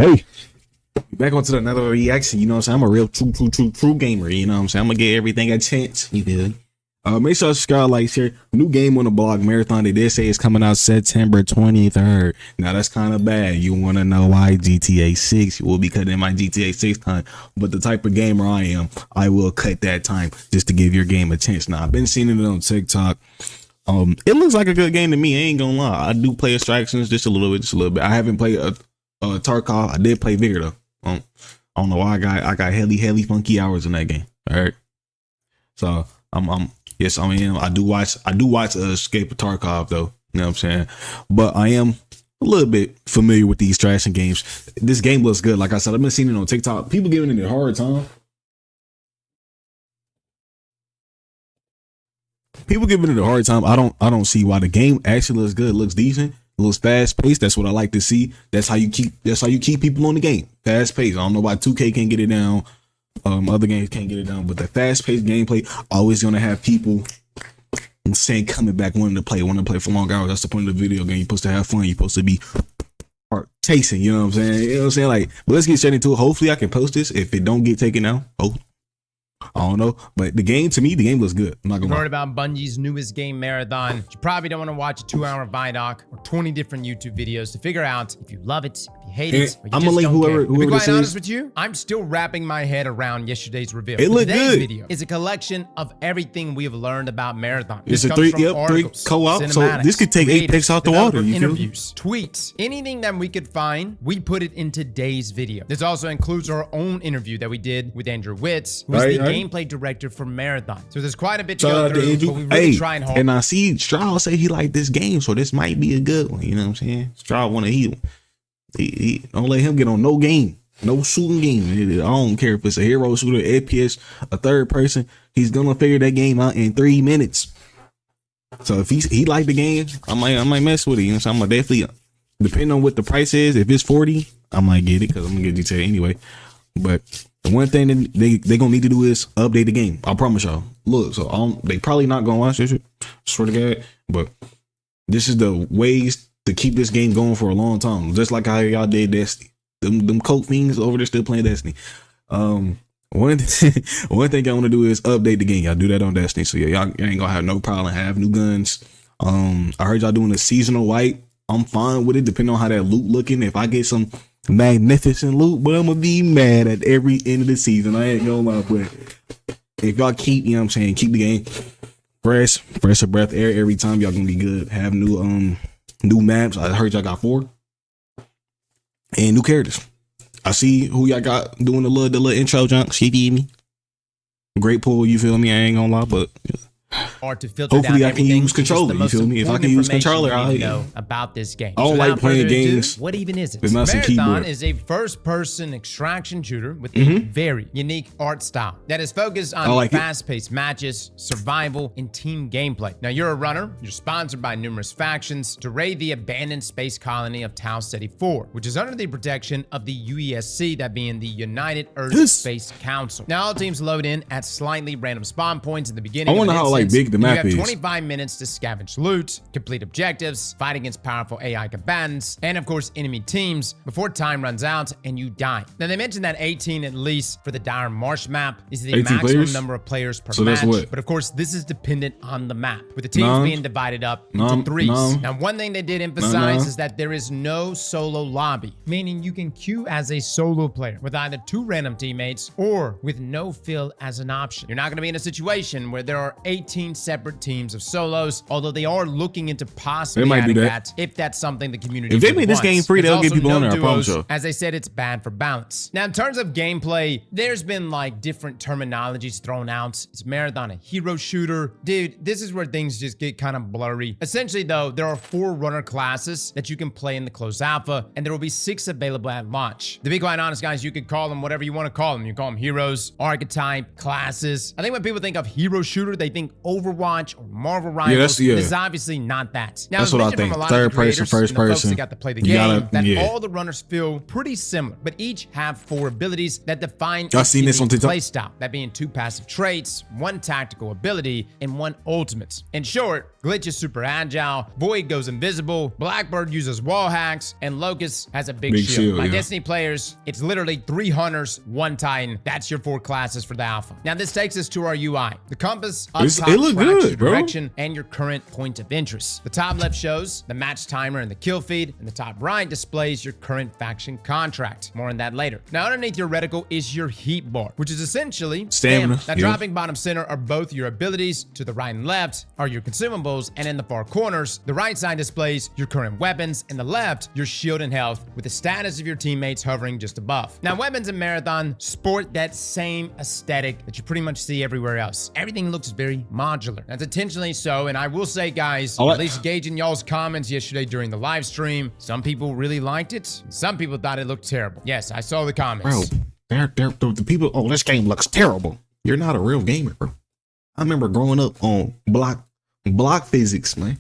Hey, back onto another reaction. You know what I'm saying? I'm a real true gamer. You know what I'm saying? I'm gonna give everything a chance. You feel me? Make sure to subscribe, like, share. New game on the blog, Marathon. They did say it's coming out September 23rd. Now that's kind of bad. You want to know why? GTA 6. You will be cutting my GTA 6 time. But the type of gamer I am, I will cut that time just to give your game a chance. Now I've been seeing it on TikTok. It looks like a good game to me. I ain't gonna lie. I do play Extractions just a little bit. I haven't played Tarkov. I did play Vigor though. I don't know why I got hella funky hours in that game. All right. So yes, I am. I do watch Escape of Tarkov though. You know what I'm saying? But I am a little bit familiar with these Extraction games. This game looks good. Like I said, I've been seeing it on TikTok. People giving it a hard time. I don't see why. The game actually looks good. It looks decent. It looks fast paced. That's what I like to see. That's how you keep people on the game. Fast paced. I don't know why 2K can't get it down. Other games can't get it down, but the fast paced gameplay always gonna have people saying coming back wanting to play for long hours. That's the point of the video game. You're supposed to have fun. You're supposed to be chasing. You know what I'm saying? You know what I'm saying? Like, but let's get straight into it. Hopefully I can post this if it don't get taken out. Oh, I don't know, but the game looks good. I'm not gonna heard about Bungie's newest game, Marathon. You probably don't want to watch a 2-hour Vidoc or 20 different YouTube videos to figure out if you love it, if you hate it, or you I'm just gonna link don't care. whoever To be quite this honest is. with you, I'm still wrapping my head around yesterday's reveal. It looked Today's good. video is a collection of everything we have learned about Marathon. It's This a comes three from articles, co-op, so cinematics, this could take creators, Apex out the water. You feel? interviews, tweets, anything that we could find, we put it in today's video. This also includes our own interview that we did with Andrew Witz, who's the gameplay director for Marathon. So there's quite a bit to go through, but we really trying hard. And I see Stroud say he liked this game, so this might be a good one. You know what I'm saying? Stroud want to heal. He don't let him get on no game, no shooting game. I don't care if it's a hero shooter, FPS, a third person. He's gonna figure that game out in 3 minutes. So if he like the game, I might mess with it. You know what I'm saying? I'm gonna definitely, depending on what the price is. If it's 40, I might get it because I'm gonna get GTA anyway. But the one thing that they gonna need to do is update the game. I promise y'all. Look, so they probably not gonna watch this shit, swear to God. But this is the ways to keep this game going for a long time. Just like how y'all did Destiny. Them coke fiends over there still playing Destiny. One thing I want to do is update the game. Y'all do that on Destiny, so yeah, y'all ain't gonna have no problem. Have new guns. I heard y'all doing a seasonal wipe. I'm fine with it, depending on how that loot looking. If I get some magnificent loot, but I'm gonna be mad at every end of the season. I ain't gonna lie, but if y'all keep, you know what I'm saying, keep the game fresh of breath air every time, y'all gonna be good. Have new maps. I heard y'all got 4 and new characters. I see who y'all got doing the little intro junk. She feed me. Great pool, you feel me? I ain't gonna lie, but or to filter hopefully down I can use controller. You feel me? If I can use controller, I I know about this game. I don't like playing games. What even is it? Marathon is a first-person extraction shooter with a very unique art style that is focused on fast-paced matches, survival, and team gameplay. Now, you're a runner. You're sponsored by numerous factions to raid the abandoned space colony of Tau Ceti 4, which is under the protection of the UESC, that being the United Earth Space Council. Now, all teams load in at slightly random spawn points in the beginning. I wonder how big the map is. You have 25 minutes to scavenge loot, complete objectives, fight against powerful AI combatants, and of course enemy teams before time runs out and you die. Now they mentioned that 18 at least for the Dire Marsh map is the maximum number of players per match. But of course this is dependent on the map, with the teams being divided up into threes. Now one thing they did emphasize is that there is no solo lobby, meaning you can queue as a solo player with either 2 random teammates or with no fill as an option. You're not going to be in a situation where there are 18 separate teams of solos, although they are looking into possibly adding that if that's something the community if they make this game free, they'll get people on there. I promise you. As I said, it's bad for balance. Now in terms of gameplay, there's been like different terminologies thrown out. Is Marathon a hero shooter? Dude, this is where things just get kind of blurry. Essentially though, there are 4 runner classes that you can play in the closed alpha, and there will be 6 available at launch. To be quite honest guys, you could call them whatever you want to call them. You call them heroes, archetype, classes. I think when people think of hero shooter, they think Overwatch or Marvel Rivals. Yeah. This is obviously not that. Now, That's what I think. Third person, first person. That got to play the game, all the runners feel pretty similar, but each have 4 abilities that define I've seen this on TikTok. play style. That being 2 passive traits, 1 tactical ability, and 1 ultimate. In short, Glitch is super agile, Void goes invisible, Blackbird uses wall hacks, and Locust has a big shield. My Destiny players, it's literally 3 hunters, 1 Titan. That's your 4 classes for the alpha. Now this takes us to our UI. The compass up top tracks your direction and your current point of interest. The top left shows the match timer and the kill feed, and the top right displays your current faction contract. More on that later. Now underneath your reticle is your heat bar, which is essentially stamina. Now dropping bottom center are both your abilities. To the right and left are your consumables, and in the far corners, the right side displays your current weapons, and the left your shield and health, with the status of your teammates hovering just above. Now weapons in Marathon sport that same aesthetic that you pretty much see everywhere else. Everything looks very modular. That's intentionally so, and I will say, guys, at least gauging y'all's comments yesterday during the live stream, some people really liked it, and some people thought it looked terrible. Yes, I saw the comments. Bro, the people, oh, this game looks terrible. You're not a real gamer, bro. I remember growing up on block physics, man.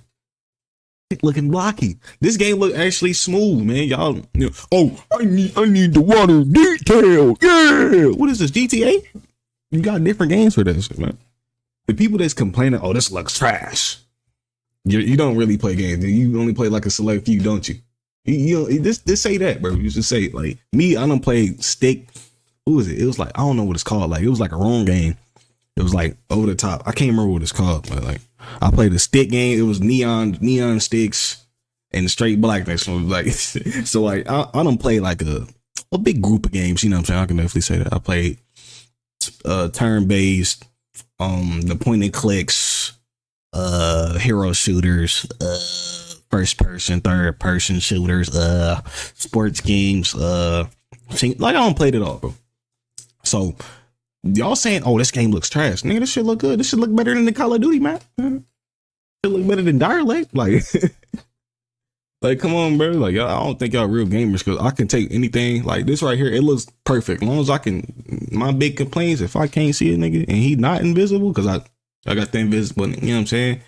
Looking blocky. This game look actually smooth, man. Y'all, oh, I need the water detail. Yeah. What is this, GTA? You got different games for this, man. The people that's complaining, oh, this looks trash. You don't really play games. You only play like a select few, don't you? You just say that, bro. You just say, like, me, I don't play stick. What was it? It was like, I don't know what it's called. Like, it was like a wrong game. It was like over the top. I can't remember what it's called, but like I played a stick game. It was neon sticks and straight blackness. So like, so like I don't play like a big group of games. You know what I'm saying? I can definitely say that. I played turn-based, the point and clicks, hero shooters, first person, third person shooters, sports games, like I don't play it all, bro. So y'all saying, oh, this game looks trash. Nigga, this shit look good. This shit look better than the Call of Duty, man. It look better than Direlect. Like, like, come on, bro. Like, I don't think y'all real gamers, because I can take anything. Like, this right here, it looks perfect. As long as I can, my big complaints, if I can't see a nigga and he not invisible, because I got the invisible, you know what I'm saying?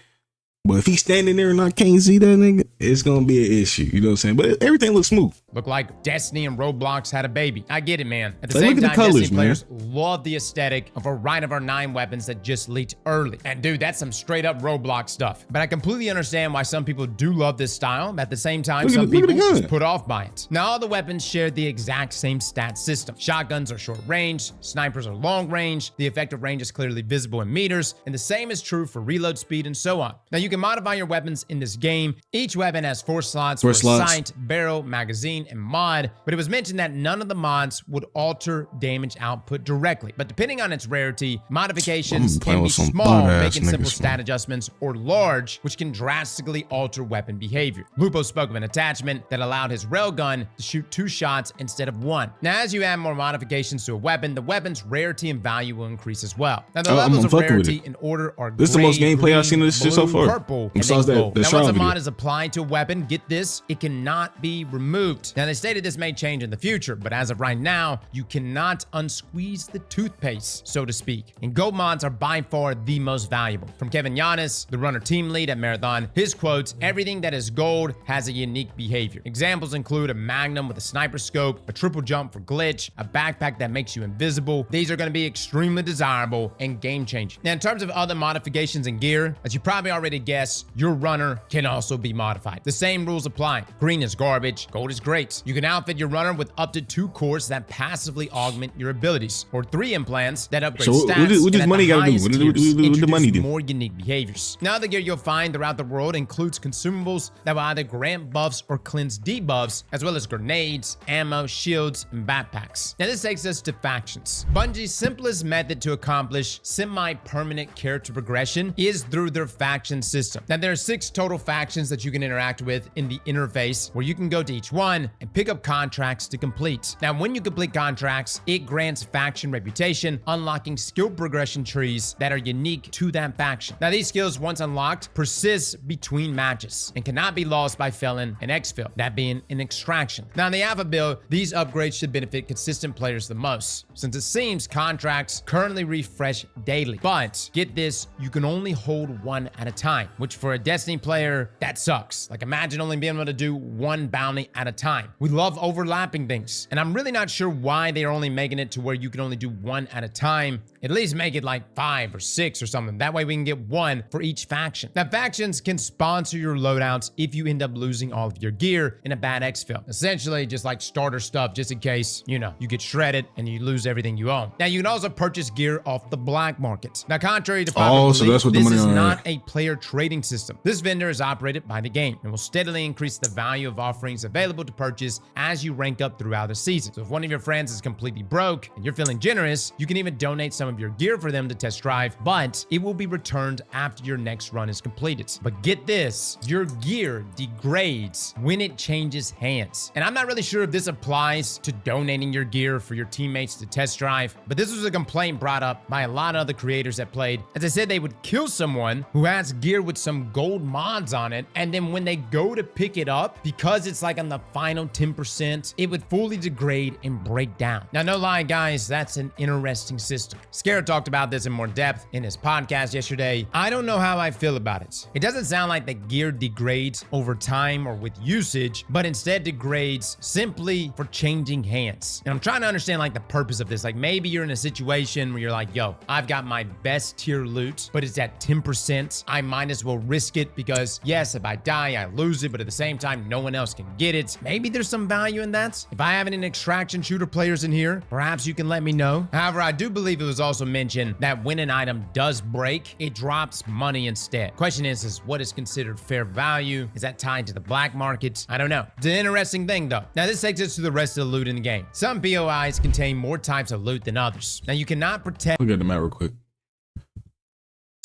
But if he's standing there and I can't see that nigga, it's going to be an issue. You know what I'm saying? But everything looks smooth. Look like Destiny and Roblox had a baby. I get it, man. At the same time, Destiny players love the aesthetic of a Rite of our 9 weapons that just leaked early. And dude, that's some straight up Roblox stuff. But I completely understand why some people do love this style. At the same time, some people just put off by it. Now, all the weapons share the exact same stat system. Shotguns are short range, snipers are long range, the effective range is clearly visible in meters, and the same is true for reload speed and so on. Now, you can modify your weapons in this game. Each weapon has 4 slots for sight, barrel, magazine, and mod, but it was mentioned that none of the mods would alter damage output directly. But depending on its rarity, modifications can be small, making simple stat adjustments, or large, which can drastically alter weapon behavior. Lupo spoke of an attachment that allowed his railgun to shoot 2 shots instead of 1. Now, as you add more modifications to a weapon, the weapon's rarity and value will increase as well. Now, the levels of rarity in order are this is the most gameplay I've seen of this shit so far. Purple, and then gold. Now, once a mod is applied to a weapon, get this, it cannot be removed. Now, they stated this may change in the future, but as of right now, you cannot unsqueeze the toothpaste, so to speak. And gold mods are by far the most valuable. From Kevin Giannis, the runner team lead at Marathon, his quotes, everything that is gold has a unique behavior. Examples include a magnum with a sniper scope, a triple jump for glitch, a backpack that makes you invisible. These are going to be extremely desirable and game changing. Now, in terms of other modifications and gear, as you probably already guessed, your runner can also be modified. The same rules apply. Green is garbage, gold is great. You can outfit your runner with up to 2 cores that passively augment your abilities, or 3 implants that upgrade stats. What does money got to do? What does the money do? More unique behaviors. Now, the gear you'll find throughout the world includes consumables that will either grant buffs or cleanse debuffs, as well as grenades, ammo, shields, and backpacks. Now, this takes us to factions. Bungie's simplest method to accomplish semi-permanent character progression is through their faction system. system. Now, there are 6 total factions that you can interact with in the interface, where you can go to each one and pick up contracts to complete. Now, when you complete contracts, it grants faction reputation, unlocking skill progression trees that are unique to that faction. Now, these skills, once unlocked, persist between matches and cannot be lost by felon and exfil, that being an extraction. Now, in the alpha build, these upgrades should benefit consistent players the most, since it seems contracts currently refresh daily. But get this, you can only hold one at a time, which for a Destiny player, that sucks. Like, imagine only being able to do one bounty at a time. We love overlapping things, and I'm really not sure why they are only making it to where you can only do one at a time. At least make it like 5 or 6 or something. That way we can get one for each faction. Now, factions can sponsor your loadouts if you end up losing all of your gear in a bad exfil. Essentially, just like starter stuff, just in case, you know, you get shredded and you lose everything you own. Now, you can also purchase gear off the black market. Now, contrary to popular belief, this is not a player trading system. This vendor is operated by the game and will steadily increase the value of offerings available to purchase as you rank up throughout the season. So if one of your friends is completely broke and you're feeling generous, you can even donate some of your gear for them to test drive, but it will be returned after your next run is completed. But get this, your gear degrades when it changes hands. And I'm not really sure if this applies to donating your gear for your teammates to test drive, but this was a complaint brought up by a lot of other creators that played. As I said, they would kill someone who has gear with some gold mods on it, and then when they go to pick it up, because it's like on the final 10%, it would fully degrade and break down. Now, no lie, guys, that's an interesting system. Scarab talked about this in more depth in his podcast yesterday. I don't know how I feel about it. It doesn't sound like the gear degrades over time or with usage, but instead degrades simply for changing hands. And I'm trying to understand like the purpose of this. Like, maybe you're in a situation where you're like, yo, I've got my best tier loot, but it's at 10%. I might as well risk it because yes, if I die, I lose it, but at the same time, no one else can get it. Maybe there's some value in that. If I have any extraction shooter players in here, perhaps you can let me know. However, I do believe it was also mentioned that when an item does break, it drops money instead. Question is what is considered fair value? Is that tied to the black market? I don't know. It's an interesting thing though. Now, this takes us to the rest of the loot in the game. Some POIs contain more types of loot than others. Now, you cannot protect. Look at the map real quick.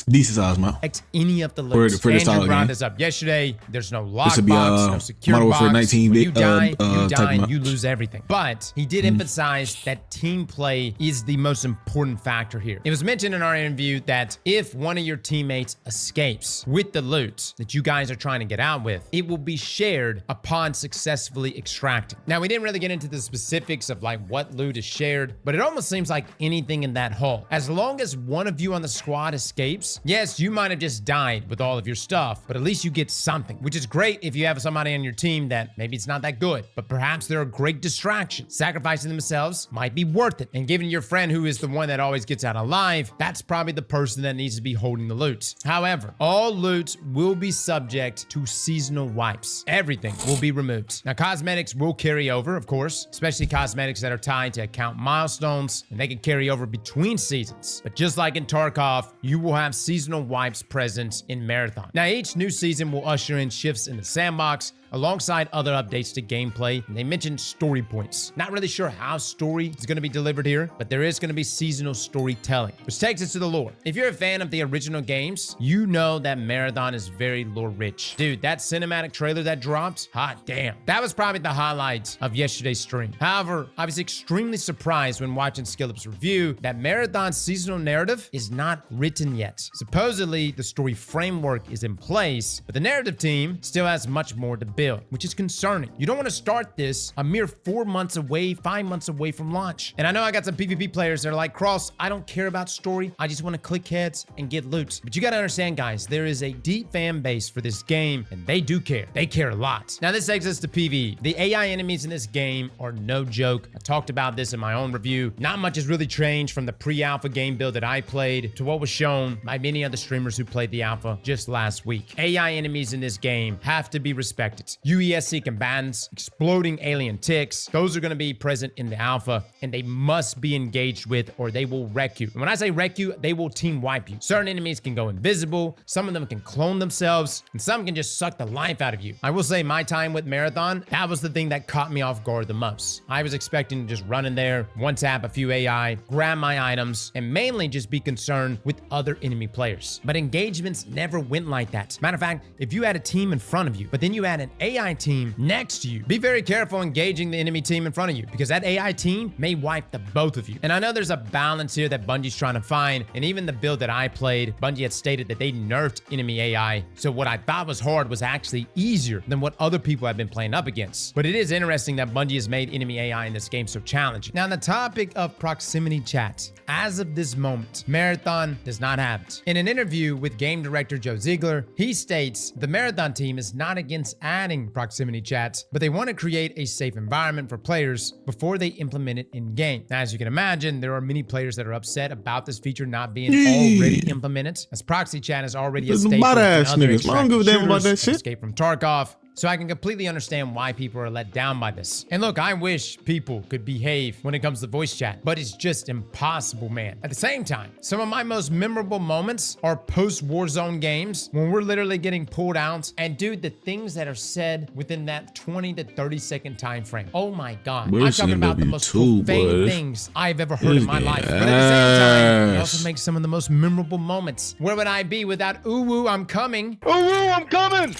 Decent size map. Any of the loot. Andrew brought this up yesterday. There's no lockbox, no secure box. When you die, you lose everything. But he did emphasize that team play is the most important factor here. It was mentioned in our interview that if one of your teammates escapes with the loot that you guys are trying to get out with, it will be shared upon successfully extracting. Now, we didn't really get into the specifics of like what loot is shared, but it almost seems like anything in that hull. As long as one of you on the squad escapes, yes, you might have just died with all of your stuff, but at least you get something, which is great if you have somebody on your team that maybe it's not that good, but perhaps they're a great distraction. Sacrificing themselves might be worth it. And giving your friend who is the one that always gets out alive, that's probably the person that needs to be holding the loot. However, all loot will be subject to seasonal wipes. Everything will be removed. Now, cosmetics will carry over, of course, especially cosmetics that are tied to account milestones, and they can carry over between seasons. But just like in Tarkov, you will have seasonal wipes present in Marathon. Now, each new season will usher in shifts in the sandbox, alongside other updates to gameplay. And they mentioned story points. Not really sure how story is going to be delivered here, but there is going to be seasonal storytelling, which takes us to the lore. If you're a fan of the original games, you know that Marathon is very lore rich. Dude, that cinematic trailer that dropped, hot damn. That was probably the highlight of yesterday's stream. However, I was extremely surprised when watching Skillup's review that Marathon's seasonal narrative is not written yet. Supposedly, the story framework is in place, but the narrative team still has much more to build, which is concerning. You don't want to start this a mere 4 months away, 5 months away from launch. And I know I got some PvP players that are like, Cross, I don't care about story. I just want to click heads and get loot. But you got to understand, guys, there is a deep fan base for this game, and they do care. They care a lot. Now, this takes us to PvE. The AI enemies in this game are no joke. I talked about this in my own review. Not much has really changed from the pre-alpha game build that I played to what was shown by many other streamers who played the alpha just last week. AI enemies in this game have to be respected. it. UESC combatants, exploding alien ticks, those are going to be present in the alpha, and they must be engaged with or they will wreck you. And when I say wreck you, they will team wipe you. Certain enemies can go invisible, some of them can clone themselves, and some can just suck the life out of you. I will say my time with Marathon, that was the thing that caught me off guard the most. I was expecting to just run in there, one tap a few AI, grab my items, and mainly just be concerned with other enemy players. But engagements never went like that. Matter of fact, if you had a team in front of you, but then you had an AI team next to you, be very careful engaging the enemy team in front of you, because that AI team may wipe the both of you. And I know there's a balance here that Bungie's trying to find, and even the build that I played, Bungie had stated that they nerfed enemy AI, so what I thought was hard was actually easier than what other people have been playing up against. But it is interesting that Bungie has made enemy AI in this game so challenging. Now, on the topic of proximity chat, as of this moment, Marathon does not have it. In an interview with game director Joe Ziegler, he states the Marathon team is not against adding proximity chat, but they want to create a safe environment for players before they implement it in game. Now, as you can imagine, there are many players that are upset about this feature not being already implemented, as proxy chat is already a staple in other extractive shooters, Escape from Tarkov. So I can completely understand why people are let down by this. And look, I wish people could behave when it comes to voice chat, but it's just impossible, man. At the same time, some of my most memorable moments are post-Warzone games when we're literally getting pulled out. And dude, the things that are said within that 20 to 30 second time frame. Oh my God. I'm talking about the most profane things I've ever heard in my life. But at the same time, it also makes some of the most memorable moments. Where would I be without "Ooh, woo, I'm coming"? Ooh, woo, I'm coming!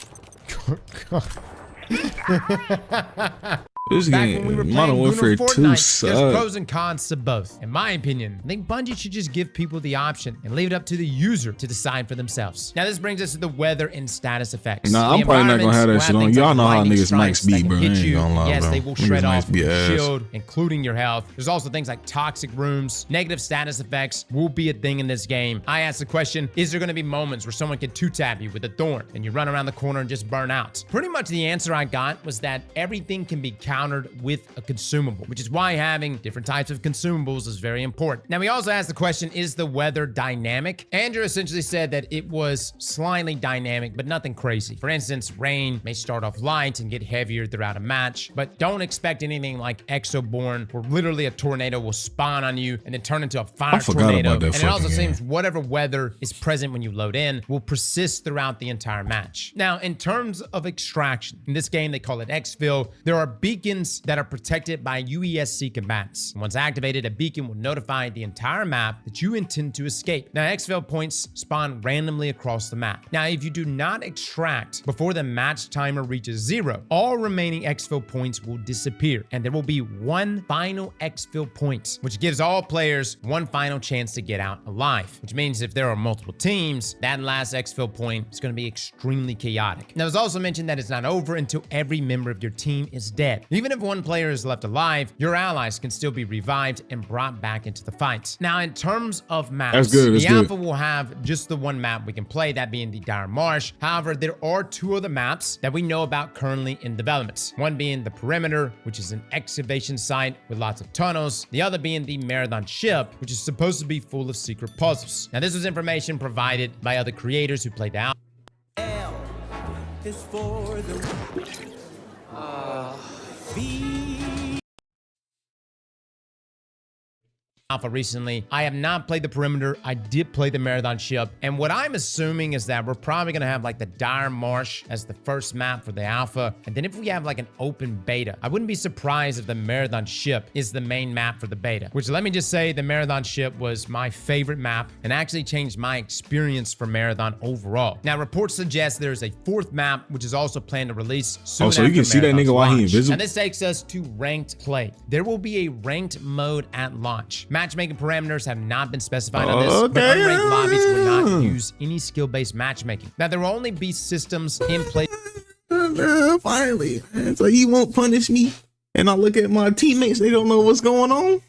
This Back game, when we were playing Modern Warfare 2 Fortnite, sucks. there's pros and cons to both. In my opinion, I think Bungie should just give people the option and leave it up to the user to decide for themselves. Now, this brings us to the weather and status effects. Nah, I'm probably not gonna have that shit on. Y'all know how niggas mics be, bro. I ain't gonna lie, yes, bro. they will shred off your shield, including your health. There's also things like toxic rooms. Negative status effects will be a thing in this game. I asked the question, is there gonna be moments where someone can two-tap you with a thorn and you run around the corner and just burn out? Pretty much the answer I got was that everything can be countered with a consumable, which is why having different types of consumables is very important. Now, we also asked the question, is the weather dynamic? Andrew essentially said that it was slightly dynamic, but nothing crazy. For instance, rain may start off light and get heavier throughout a match, but don't expect anything like Exoborn, where literally a tornado will spawn on you and then turn into a fire tornado. And it also seems whatever weather is present when you load in will persist throughout the entire match. Now, in terms of extraction, in this game, they call it exfil. There are beacons that are protected by UESC combatants. Once activated, a beacon will notify the entire map that you intend to escape. Now, exfil points spawn randomly across the map. Now, if you do not extract before the match timer reaches 0, all remaining exfil points will disappear, and there will be one final exfil point, which gives all players one final chance to get out alive, which means if there are multiple teams, that last exfil point is going to be extremely chaotic. Now, it was also mentioned that it's not over until every member of your team is dead. Even if one player is left alive, your allies can still be revived and brought back into the fight. Now, in terms of maps, the Alpha will have just the one map we can play, that being the Dire Marsh. However, there are two other maps that we know about currently in development. One being the Perimeter, which is an excavation site with lots of tunnels. The other being the Marathon Ship, which is supposed to be full of secret puzzles. Now, this was information provided by other creators who played the Alpha. L is for the Alpha recently. I have not played the Perimeter. I did play the Marathon Ship. And what I'm assuming is that we're probably going to have like the Dire Marsh as the first map for the Alpha. And then if we have like an open beta, I wouldn't be surprised if the Marathon Ship is the main map for the beta, which, let me just say, the Marathon Ship was my favorite map and actually changed my experience for Marathon overall. Now, reports suggest there's a fourth map, which is also planned to release soon. Oh, so you can see that nigga while he invisible. Now, this takes us to ranked play. There will be a ranked mode at launch. Matchmaking parameters have not been specified on this, but unranked lobbies will not use any skill-based matchmaking. Now, there will only be systems in place. Finally, so he won't punish me, and I look at my teammates, they don't know what's going on.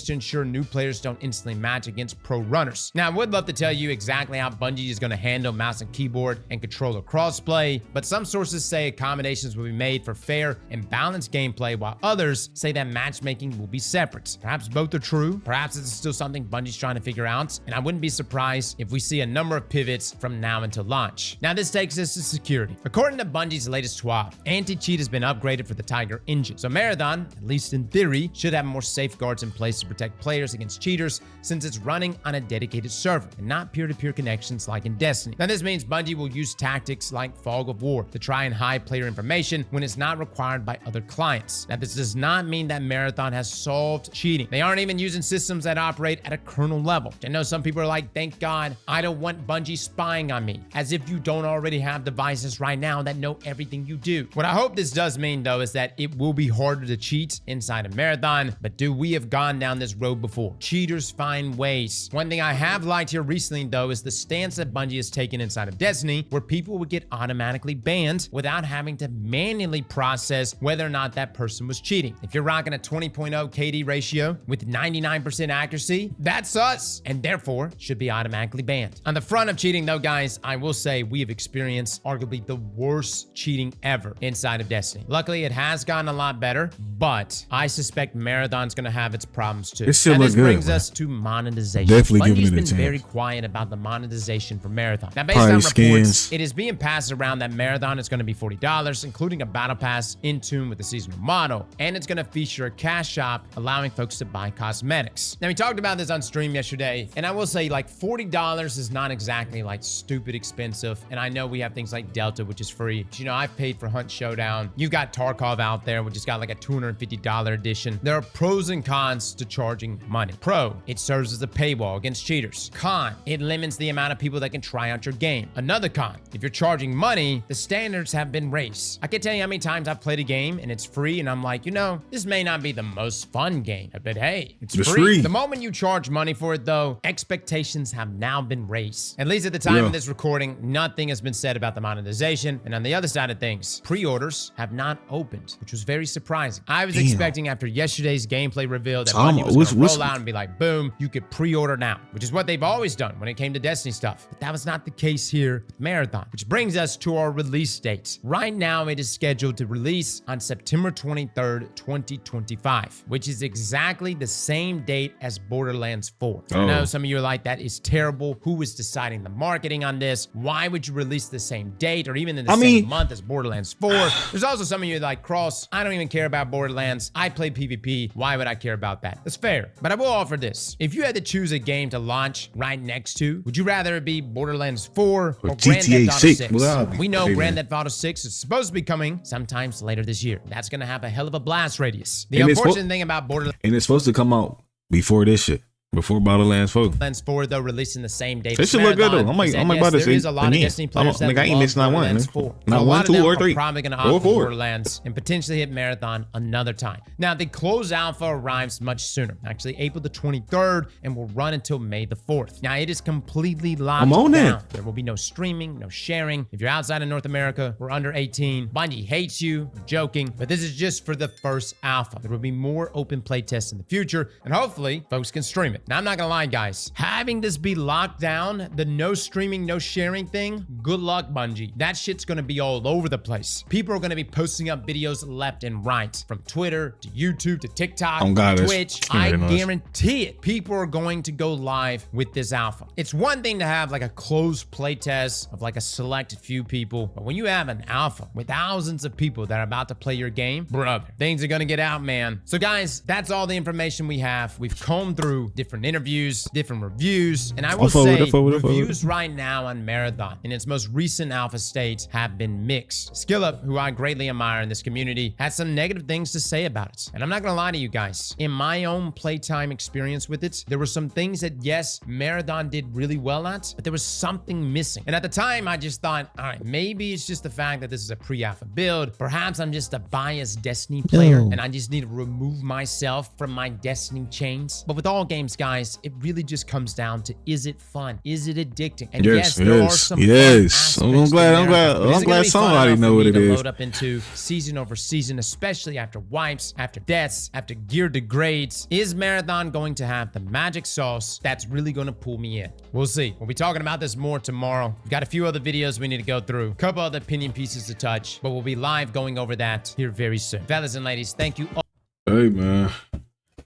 to ensure new players don't instantly match against pro runners. Now, I would love to tell you exactly how Bungie is going to handle mouse and keyboard and controller crossplay, but some sources say accommodations will be made for fair and balanced gameplay, while others say that matchmaking will be separate. Perhaps both are true. Perhaps it's still something Bungie's trying to figure out, and I wouldn't be surprised if we see a number of pivots from now until launch. Now, this takes us to security. According to Bungie's latest swap, anti-cheat has been upgraded for the Tiger engine. So Marathon, at least in theory, should have more safeguards in place to protect players against cheaters, since it's running on a dedicated server and not peer-to-peer connections like in Destiny. Now, this means Bungie will use tactics like Fog of War to try and hide player information when it's not required by other clients. Now, this does not mean that Marathon has solved cheating. They aren't even using systems that operate at a kernel level. I know some people are like, thank God, I don't want Bungie spying on me, as if you don't already have devices right now that know everything you do. What I hope this does mean, though, is that it will be harder to cheat inside of Marathon, but we have gone down this road before. Cheaters find ways. One thing I have liked here recently, though, is the stance that Bungie has taken inside of Destiny, where people would get automatically banned without having to manually process whether or not that person was cheating. If you're rocking a 20.0 KD ratio with 99% accuracy, that's us, and therefore should be automatically banned. On the front of cheating, though, guys, I will say we have experienced arguably the worst cheating ever inside of Destiny. Luckily, it has gotten a lot better, but I suspect Marathon's going to have its problems too. It still and this look good, brings man. us to monetization. Definitely Bungie's giving it a been chance. very quiet about the monetization for Marathon. Now, based Probably on reports, skins. it is being passed around that Marathon is going to be $40, including a battle pass in tune with the seasonal model, and it's going to feature a cash shop, allowing folks to buy cosmetics. Now, we talked about this on stream yesterday, and I will say, like, $40 is not exactly like stupid expensive, and I know we have things like Delta, which is free. But, you know, I've paid for Hunt Showdown. You've got Tarkov out there, which has got like a $250 edition. There are pros and cons to charging money. Pro, it serves as a paywall against cheaters. Con, it limits the amount of people that can try out your game. Another con, if you're charging money, the standards have been raised. I can't tell you how many times I've played a game and it's free, and I'm like, you know, this may not be the most fun game, but hey, it's free. The moment you charge money for it, though, expectations have now been raised. At least at the time of this recording, nothing has been said about the monetization. And on the other side of things, pre-orders have not opened, which was very surprising. I was expecting after yesterday's gameplay reveal that Bungie was going to roll out and be like, boom, you could pre-order now, which is what they've always done when it came to Destiny stuff. But that was not the case here with Marathon, which brings us to our release date. Right now, it is scheduled to release on September 23rd, 2025, which is exactly the same date as Borderlands 4. I know some of you are like, that is terrible. Who is deciding the marketing on this? Why would you release the same date or even in the same month as Borderlands 4? There's also some of you like, Cross, I don't even care about Borderlands. I play PvP. Why would I care about that? That's fair. But I will offer this. If you had to choose a game to launch right next to, would you rather it be Borderlands 4 or Grand GTA Theft Auto 6? 6? Well, We know Grand Theft Auto 6 is supposed to be coming sometimes later this year. That's going to have a hell of a blast radius. The unfortunate thing about Borderlands and it's supposed to come out before this shit. Before Borderlands 4. Borderlands 4, though, releasing the same day. It should look good, though. I might buy this. There is a lot of Destiny players that I ain't missed not one. Borderlands 4. Not A one, lot of 2, them or are 3. probably going to Or opt for 4. Borderlands and potentially hit Marathon another time. Now, the closed alpha arrives much sooner, actually April the 23rd, and will run until May the 4th. Now, it is completely locked down. There will be no streaming, no sharing. If you're outside of North America or under 18, Bungie hates you. I'm joking, but this is just for the first alpha. There will be more open play tests in the future, and hopefully, folks can stream it. Now, I'm not going to lie, guys. Having this be locked down, the no streaming, no sharing thing, good luck, Bungie. That shit's gonna be all over the place. People are gonna be posting up videos left and right, from Twitter to YouTube to TikTok to Twitch. I guarantee it. People are going to go live with this alpha. It's one thing to have like a closed play test of like a select few people, but when you have an alpha with thousands of people that are about to play your game, brother, things are gonna get out, man. So guys, that's all the information we have. We've combed through different interviews, different reviews, and I will say reviews right now on Marathon in its most recent alpha state have been mixed. Skillup, who I greatly admire in this community, has some negative things to say about it. And I'm not gonna lie to you guys, in my own playtime experience with it, there were some things that, yes, Marathon did really well at, but there was something missing. And at the time, I just thought, all right, maybe it's just the fact that this is a pre-alpha build. Perhaps I'm just a biased Destiny player, and I just need to remove myself from my Destiny chains. But with all games games, guys, it really just comes down to, is it fun? Is it addicting? And Yes, there are yes, some yes. fun I'm aspects to glad Marathon. somebody know what it is. Load up into season over season, especially after wipes, after deaths, after gear degrades. Is Marathon going to have the magic sauce that's really going to pull me in? We'll see. We'll be talking about this more tomorrow. We've got a few other videos we need to go through, a couple other opinion pieces to touch, but we'll be live going over that here very soon. Fellas and ladies, thank you all. Hey, man.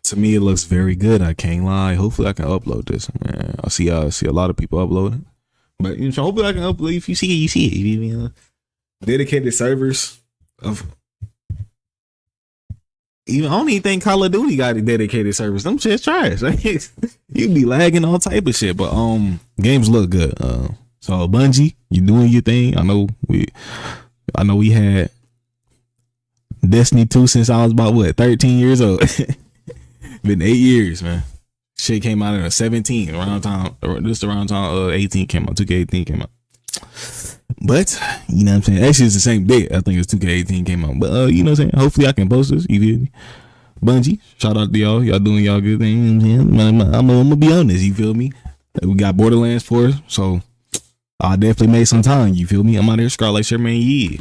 To me, it looks very good. I can't lie. Hopefully, I can upload this, man. I see a lot of people uploading, but you know, hopefully, I can upload. If you see it, you see it. You know, dedicated servers of. Even I don't even think Call of Duty got a dedicated servers. Them shit's trash. You be lagging all type of shit, but games look good. So Bungie, you doing your thing. I know we had Destiny 2 since I was about 13 years old. Been 8 years, man. Shit came out in 17 around time 18 came out. 2K18 came out. But you know what I'm saying? Actually, it's the same day. I think it's 2K18 came out. But you know what I'm saying? Hopefully, I can post this. You feel me? Bungie, shout out to y'all. Y'all doing y'all good thing. You know what I'm saying? I'm gonna be on this. You feel me? We got Borderlands 4, so I definitely made some time. You feel me? I'm out here, Scarlet Sherman. Yeah.